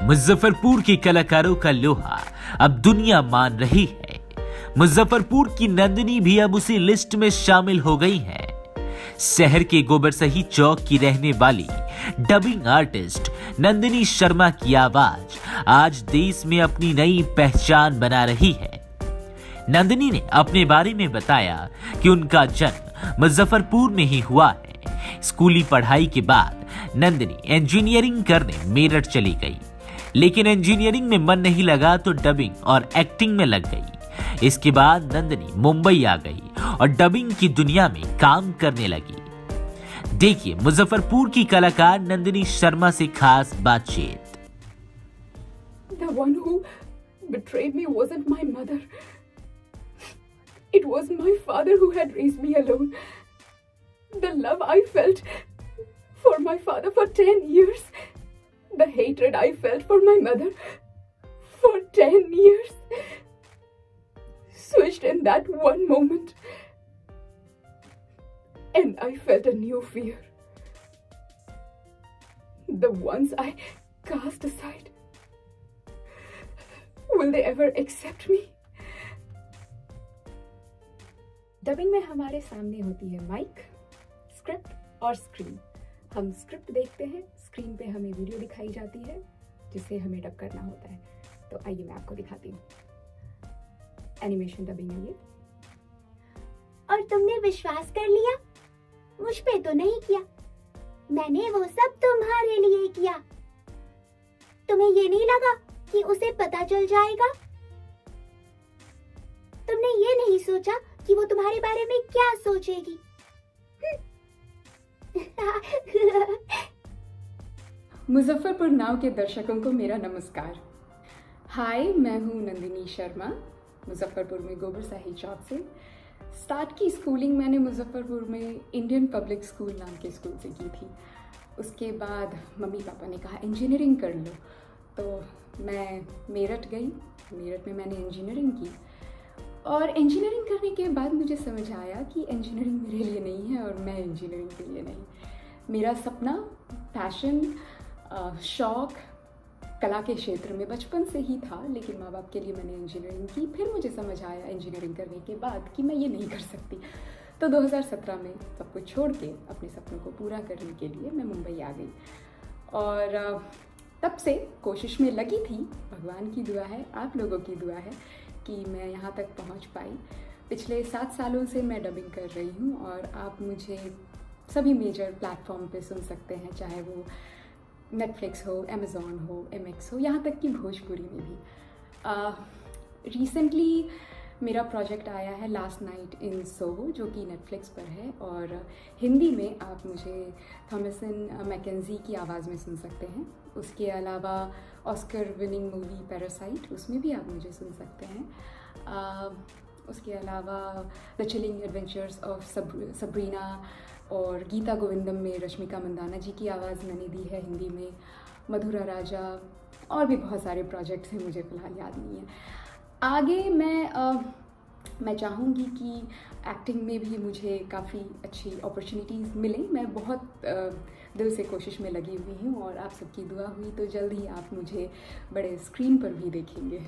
मुजफ्फरपुर के कलाकारों का लोहा अब दुनिया मान रही है। मुजफ्फरपुर की नंदिनी भी अब उसी लिस्ट में शामिल हो गई है। शहर के गोबरसही चौक की रहने वाली डबिंग आर्टिस्ट नंदिनी शर्मा की आवाज आज देश में अपनी नई पहचान बना रही है। नंदिनी ने अपने बारे में बताया कि उनका जन्म मुजफ्फरपुर में ही हुआ है। स्कूली पढ़ाई के बाद नंदिनी इंजीनियरिंग करने मेरठ चली गई, लेकिन इंजीनियरिंग में मन नहीं लगा तो डबिंग और एक्टिंग में लग गई। इसके बाद नंदिनी मुंबई आ गई और डबिंग की दुनिया में काम करने लगी। देखिए मुजफ्फरपुर की कलाकार नंदिनी शर्मा से खास बातचीत। The one who betrayed me wasn't my mother. It was my father who had raised me alone. The love I felt for my father for 10 years. The hatred I felt for my mother for 10 years. Switched in that one moment. And I felt a new fear. The ones I cast aside. Will they ever accept me? Dubbing में हमारे सामने होती है mic, script और screen. हम script देखते हैं, screen पे हमें वीडियो दिखाई जाती है जिसे हमें डब करना होता है। तो आइए मैं आपको दिखाती हूँ। एनिमेशन डबिंग है ये। और तुमने विश्वास कर लिया? मुझ पे तो नहीं किया। मैंने वो सब तुम्हारे लिए किया। तुम्हें ये नहीं लगा कि उसे पता चल जाएगा? तुमने ये नहीं सोचा कि वो तुम्हारे बारे में क्या सोचेगी? मुजफ्फरपुर नाव के दर्शकों को मेरा नमस्कार। हाय, मैं हूँ नंदिनी शर्मा, मुजफ्फरपुर में गोबरसाही चौक से। स्टार्ट की स्कूलिंग मैंने मुजफ्फरपुर में इंडियन पब्लिक स्कूल नाम के स्कूल से की थी। उसके बाद मम्मी पापा ने कहा इंजीनियरिंग कर लो, तो मैं मेरठ गई। मेरठ में मैंने इंजीनियरिंग की और इंजीनियरिंग करने के बाद मुझे समझ आया कि इंजीनियरिंग मेरे लिए नहीं है और मैं इंजीनियरिंग के लिए नहीं। मेरा सपना, पैशन, शौक़ कला के क्षेत्र में बचपन से ही था, लेकिन माँ बाप के लिए मैंने इंजीनियरिंग की। फिर मुझे समझ आया इंजीनियरिंग करने के बाद कि मैं ये नहीं कर सकती। तो 2017 में सब कुछ छोड़ के अपने सपनों को पूरा करने के लिए मैं मुंबई आ गई और तब से कोशिश में लगी थी। भगवान की दुआ है, आप लोगों की दुआ है कि मैं यहाँ तक पहुँच पाई। पिछले 7 सालों से मैं डबिंग कर रही हूँ और आप मुझे सभी मेजर प्लेटफॉर्म पे सुन सकते हैं, चाहे वो नेटफ्लिक्स हो, अमेज़ॉन हो, MX हो, यहाँ तक कि भोजपुरी में भी। रिसेंटली मेरा प्रोजेक्ट आया है लास्ट नाइट इन सोहो, जो कि नेटफ्लिक्स पर है, और हिंदी में आप मुझे थॉमसन मैकेंजी की आवाज़ में सुन सकते हैं। उसके अलावा ऑस्कर विनिंग मूवी पैरासाइट, उसमें भी आप मुझे सुन सकते हैं। उसके अलावा the chilling adventures of Sabrina और गीता गोविंदम में रश्मिका मंदाना जी की आवाज़ मैंने दी है हिंदी में। मधुरा राजा और भी बहुत सारे प्रोजेक्ट्स हैं, मुझे फ़िलहाल याद नहीं है। आगे मैं चाहूँगी कि एक्टिंग में भी मुझे काफ़ी अच्छी अपॉर्चुनिटीज़ मिलें। मैं बहुत दिल से कोशिश में लगी हुई हूँ और आप सबकी दुआ हुई तो जल्द ही आप मुझे बड़े स्क्रीन पर भी देखेंगे।